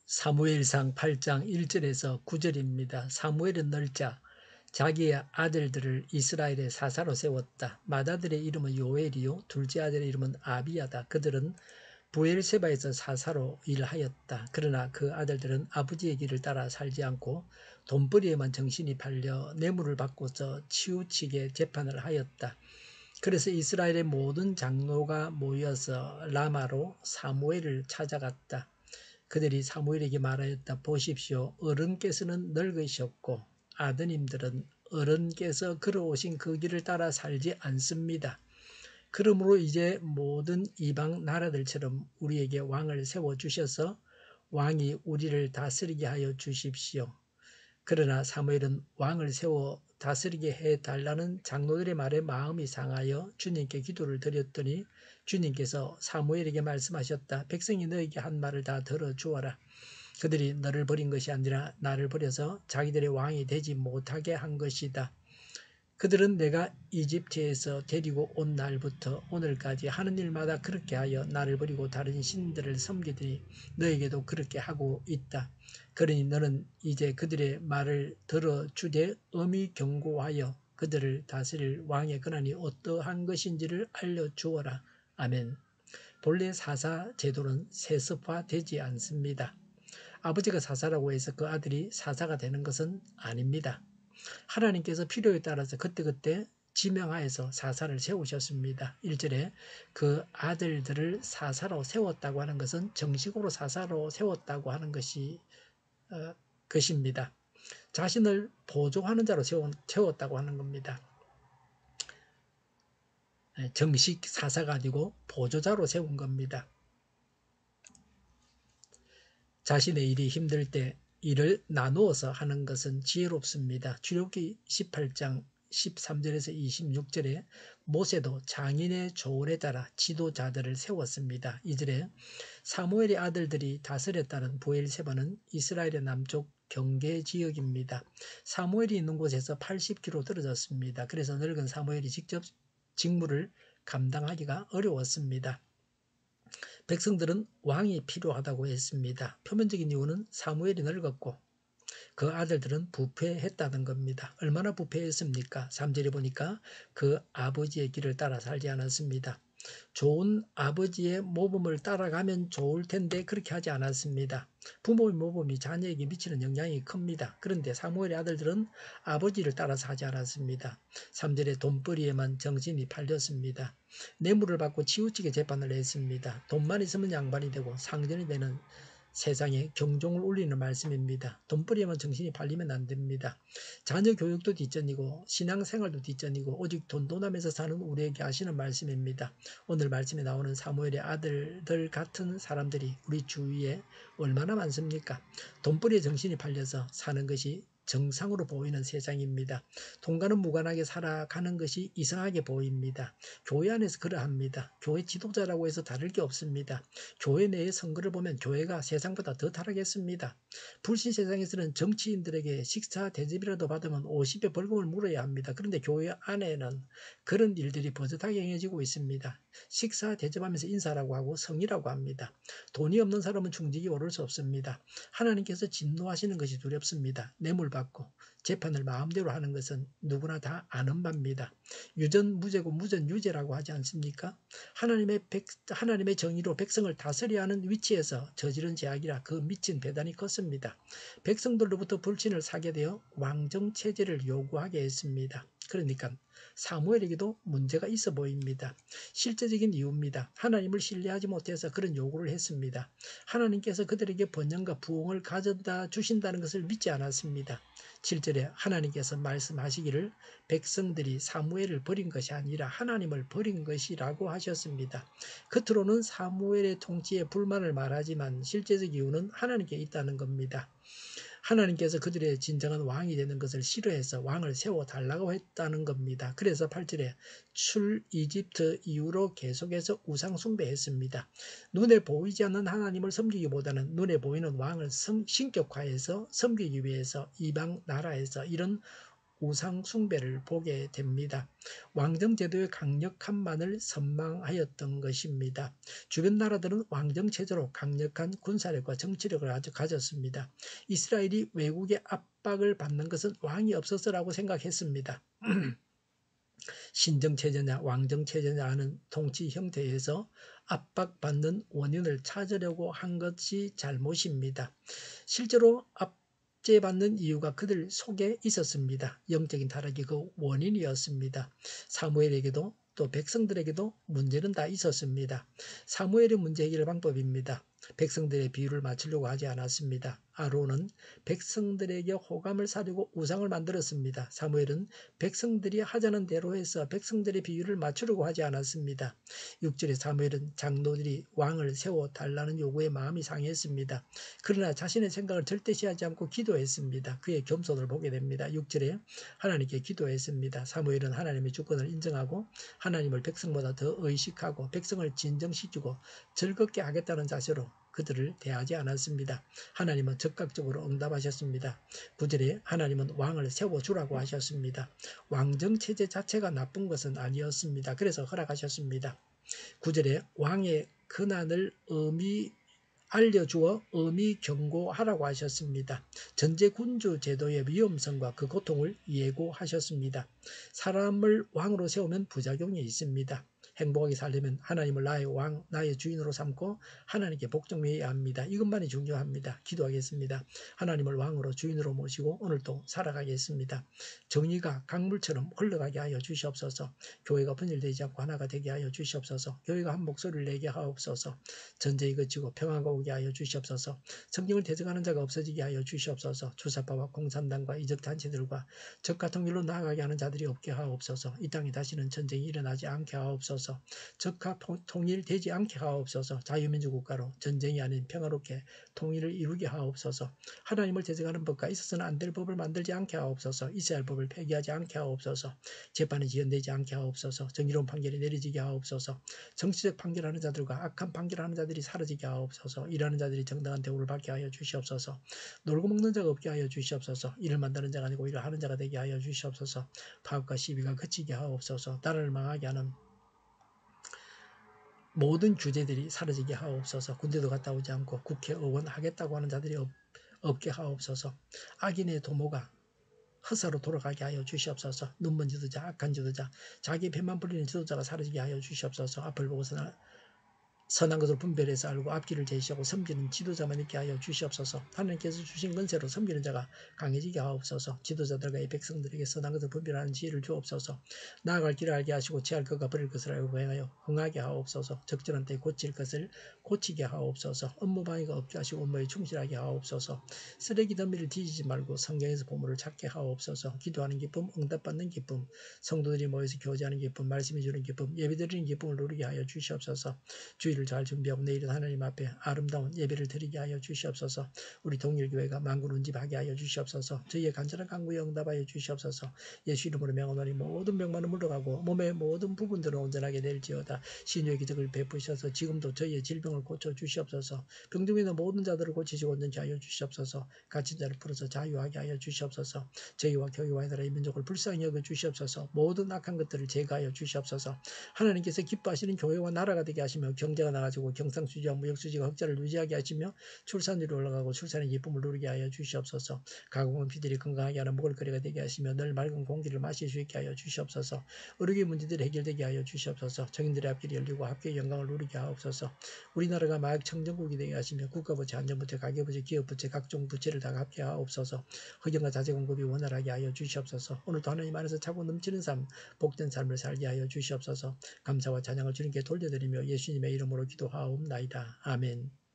사무엘상 8장 1절에서 9절입니다. 사무엘은 늙자 자기의 아들들을 이스라엘의 사사로 세웠다. 맏아들의 이름은 요엘이요 둘째 아들의 이름은 아비야다. 그들은 부엘세바에서 사사로 일하였다. 그러나 그 아들들은 아버지의 길을 따라 살지 않고 돈벌이에만 정신이 팔려 뇌물을 받고서 치우치게 재판을 하였다. 그래서 이스라엘의 모든 장로가 모여서 라마로 사무엘을 찾아갔다. 그들이 사무엘에게 말하였다. 보십시오. 어른께서는 늙으셨고 아드님들은 어른께서 걸어오신 그 길을 따라 살지 않습니다. 그러므로 이제 모든 이방 나라들처럼 우리에게 왕을 세워주셔서 왕이 우리를 다스리게 하여 주십시오. 그러나 사무엘은 왕을 세워 다스리게 해달라는 장로들의 말에 마음이 상하여 주님께 기도를 드렸더니 주님께서 사무엘에게 말씀하셨다. 백성이 너에게 한 말을 다 들어주어라. 그들이 너를 버린 것이 아니라 나를 버려서 자기들의 왕이 되지 못하게 한 것이다. 그들은 내가 이집트에서 데리고 온 날부터 오늘까지 하는 일마다 그렇게 하여 나를 버리고 다른 신들을 섬기더니 너에게도 그렇게 하고 있다. 그러니 너는 이제 그들의 말을 들어주되 엄히 경고하여 그들을 다스릴 왕의 권한이 어떠한 것인지를 알려주어라. 아멘. 본래 사사 제도는 세습화되지 않습니다. 아버지가 사사라고 해서 그 아들이 사사가 되는 것은 아닙니다. 하나님께서 필요에 따라서 그때그때 지명하여서 사사를 세우셨습니다. 1절에 그 아들들을 사사로 세웠다고 하는 것은 정식으로 사사로 세웠다고 하는 것입니다. 자신을 보조하는 자로 세웠다고 하는 겁니다. 정식 사사가 아니고 보조자로 세운 겁니다. 자신의 일이 힘들 때 일을 나누어서 하는 것은 지혜롭습니다. 출애굽기 18장 13절에서 26절에 모세도 장인의 조언에 따라 지도자들을 세웠습니다. 2절에 사무엘의 아들들이 다스렸다는 부엘세바는 이스라엘의 남쪽 경계 지역입니다. 사무엘이 있는 곳에서 80km 떨어졌습니다. 그래서 늙은 사무엘이 직접 직무를 감당하기가 어려웠습니다. 백성들은 왕이 필요하다고 했습니다. 표면적인 이유는 사무엘이 늙었고 그 아들들은 부패했다는 겁니다. 얼마나 부패했습니까? 3절에 보니까 그 아버지의 길을 따라 살지 않았습니다. 좋은 아버지의 모범을 따라가면 좋을 텐데 그렇게 하지 않았습니다. 부모의 모범이 자녀에게 미치는 영향이 큽니다. 그런데 사무엘의 아들들은 아버지를 따라서 하지 않았습니다. 3절에 돈벌이에만 정신이 팔렸습니다. 뇌물을 받고 치우치게 재판을 했습니다. 돈만 있으면 양반이 되고 상전이 되는 세상에 경종을 울리는 말씀입니다. 돈벌이에만 정신이 팔리면 안 됩니다. 자녀 교육도 뒷전이고 신앙생활도 뒷전이고 오직 돈돈하면서 사는 우리에게 하시는 말씀입니다. 오늘 말씀에 나오는 사무엘의 아들들 같은 사람들이 우리 주위에 얼마나 많습니까? 돈벌이에 정신이 팔려서 사는 것이 정상으로 보이는 세상입니다. 돈과는 무관하게 살아가는 것이 이상하게 보입니다. 교회 안에서 그러합니다. 교회 지도자라고 해서 다를 게 없습니다. 교회 내의 선거를 보면 교회가 세상보다 더 타락했습니다. 불신 세상에서는 정치인들에게 식사 대접이라도 받으면 50배 벌금을 물어야 합니다. 그런데 교회 안에는 그런 일들이 버젓하게 행해지고 있습니다. 식사 대접하면서 인사라고 하고 성이라고 합니다. 돈이 없는 사람은 중직이 오를 수 없습니다. 하나님께서 진노하시는 것이 두렵습니다. 뇌물 받고 재판을 마음대로 하는 것은 누구나 다 아는 바입니다. 유전 무죄고 무전 유죄라고 하지 않습니까? 하나님의 정의로 백성을 다스려야 하는 위치에서 저지른 죄악이라 그 미친 배단이 컸습니다. 백성들로부터 불신을 사게 되어 왕정체제를 요구하게 했습니다. 그러니까 사무엘에게도 문제가 있어 보입니다. 실제적인 이유입니다. 하나님을 신뢰하지 못해서 그런 요구를 했습니다. 하나님께서 그들에게 번영과 부흥을 가져다 주신다는 것을 믿지 않았습니다. 7절에 하나님께서 말씀하시기를 백성들이 사무엘을 버린 것이 아니라 하나님을 버린 것이라고 하셨습니다. 겉으로는 사무엘의 통치에 불만을 말하지만 실제적 이유는 하나님께 있다는 겁니다. 하나님께서 그들의 진정한 왕이 되는 것을 싫어해서 왕을 세워달라고 했다는 겁니다. 그래서 8절에 출 이집트 이후로 계속해서 우상숭배했습니다. 눈에 보이지 않는 하나님을 섬기기보다는 눈에 보이는 왕을 신격화해서 섬기기 위해서 이방 나라에서 이런 우상 숭배를 보게 됩니다. 왕정제도의 강력함만을 선망하였던 것입니다. 주변 나라들은 왕정체제로 강력한 군사력과 정치력을 아주 가졌습니다. 이스라엘이 외국의 압박을 받는 것은 왕이 없어서라고 생각했습니다. 신정체제냐 왕정체제냐 하는 통치 형태에서 압박받는 원인을 찾으려고 한 것이 잘못입니다. 실제로 압제받는 이유가 그들 속에 있었습니다. 영적인 타락이 그 원인이었습니다. 사무엘에게도 또 백성들에게도 문제는 다 있었습니다. 사무엘의 문제 해결 방법입니다. 백성들의 비유를 맞추려고 하지 않았습니다. 아론은 백성들에게 호감을 사려고 우상을 만들었습니다. 사무엘은 백성들이 하자는 대로 해서 백성들의 비유를 맞추려고 하지 않았습니다. 6절에 사무엘은 장로들이 왕을 세워달라는 요구에 마음이 상했습니다. 그러나 자신의 생각을 절대시하지 않고 기도했습니다. 그의 겸손을 보게 됩니다. 6절에 하나님께 기도했습니다. 사무엘은 하나님의 주권을 인정하고 하나님을 백성보다 더 의식하고 백성을 진정시키고 즐겁게 하겠다는 자세로 그들을 대하지 않았습니다. 하나님은 즉각적으로 응답하셨습니다. 9절에 하나님은 왕을 세워주라고 하셨습니다. 왕정체제 자체가 나쁜 것은 아니었습니다. 그래서 허락하셨습니다. 9절에 왕의 근한을 알려주어 경고하라고 하셨습니다. 전제군주 제도의 위험성과 그 고통을 예고하셨습니다. 사람을 왕으로 세우면 부작용이 있습니다. 행복하게 살려면 하나님을 나의 왕, 나의 주인으로 삼고 하나님께 복종해야 합니다. 이것만이 중요합니다. 기도하겠습니다. 하나님을 왕으로 주인으로 모시고 오늘도 살아가겠습니다. 정의가 강물처럼 흘러가게 하여 주시옵소서. 교회가 분열되지 않고 하나가 되게 하여 주시옵소서. 교회가 한 목소리를 내게 하옵소서. 전쟁이 그치고 평화가 오게 하여 주시옵소서. 성경을 대적하는 자가 없어지게 하여 주시옵소서. 주사파와 공산당과 이적단체들과 적과 통일로 나아가게 하는 자들이 없게 하옵소서. 이 땅에 다시는 전쟁이 일어나지 않게 하옵소서. 적과 통일되지 않게 하옵소서. 자유민주 국가로 전쟁이 아닌 평화롭게 통일을 이루게 하옵소서. 하나님을 대적하는 법과 있어서는 안 될 법을 만들지 않게 하옵소서. 있어야 할 법을 폐기하지 않게 하옵소서. 재판이 지연되지 않게 하옵소서. 정의로운 판결이 내려지게 하옵소서. 정치적 판결하는 자들과 악한 판결하는 자들이 사라지게 하옵소서. 일하는 자들이 정당한 대우를 받게 하여 주시옵소서. 놀고 먹는 자가 없게 하여 주시옵소서. 일을 만드는 자가 아니고 일을 하는 자가 되게 하여 주시옵소서. 파업과 시비가 그치게 하옵소서. 나라를 망하게 하는 모든 규제들이 사라지게 하옵소서. 군대도 갔다 오지 않고 국회의원 하겠다고 하는 자들이 없게 하옵소서. 악인의 도모가 허사로 돌아가게 하여 주시옵소서. 눈먼 지도자, 악한 지도자, 자기 배만 불리는 지도자가 사라지게 하여 주시옵소서. 앞을 보고서 선한 것을 분별해서 알고 앞길을 제시하고 섬기는 지도자만 있게 하여 주시옵소서. 하나님께서 주신 권세로 섬기는 자가 강해지게 하옵소서. 지도자들과 이 백성들에게 선한 것을 분별하는 지혜를 주옵소서. 나아갈 길을 알게 하시고 취할 것과 버릴 것을 알고 행하여 흥하게 하옵소서. 적절한 때에 고칠 것을 고치게 하옵소서. 업무 방해가 없게 하시고 업무에 충실하게 하옵소서. 쓰레기 더미를 뒤지지 말고 성경에서 보물을 찾게 하옵소서. 기도하는 기쁨, 응답받는 기쁨, 성도들이 모여서 교제하는 기쁨, 말씀해 주는 기쁨, 예배드리는 기쁨을 누리게 하여 주시옵소서. 주일을 잘 준비하고 내일은 하나님 앞에 아름다운 예배를 드리게 하여 주시옵소서. 우리 동일교회가 만군 운집하게 하여 주시옵소서. 저희의 간절한 간구에 응답하여 주시옵소서. 예수 이름으로 명하노니 모든 병만은 물러가고 몸의 모든 부분들은 온전하게 될지어다. 신유의 기적을 베푸셔서 지금도 저희의 질병을 고쳐 주시옵소서. 병중에 있는 모든 자들을 고치시고 온전케 하여 주시옵소서. 갇힌 자를 풀어서 자유하게 하여 주시옵소서. 저희와 교회와 나라의 민족을 불쌍히 여겨 주시옵소서. 모든 악한 것들을 제거하여 주시옵소서. 하나님께서 기뻐하시는 교회와 나라가 되게 하시며 경제가 나아지고 경상수지와 무역수지가 흑자를 유지하게 하시며 출산율이 올라가고 출산의 기쁨을 누리게 하여 주시옵소서. 가공은 피들이 건강하게 하는 먹을거리가 되게 하시며 늘 맑은 공기를 마실 수 있게 하여 주시옵소서. 의료의 문제들이 해결되게 하여 주시옵소서. 정인들의 앞길이 열리고 합계의 영광을 누리게 하옵소서. 우리나라가 마약 청정국이 되게 하시며 국가부채, 안전부채, 가계부채, 기업부채, 각종 부채를 다 갚게 하옵소서. 흑연과 자재 공급이 원활하게 하여 주시옵소서. 오늘도 하나님 안에서 차고 넘치는 삶, 복된 삶을 살게 하여 주시옵소서. 감사와 찬양을 주님께 돌려드리며 예수님의 이름으로 기도하옵나이다. 아멘.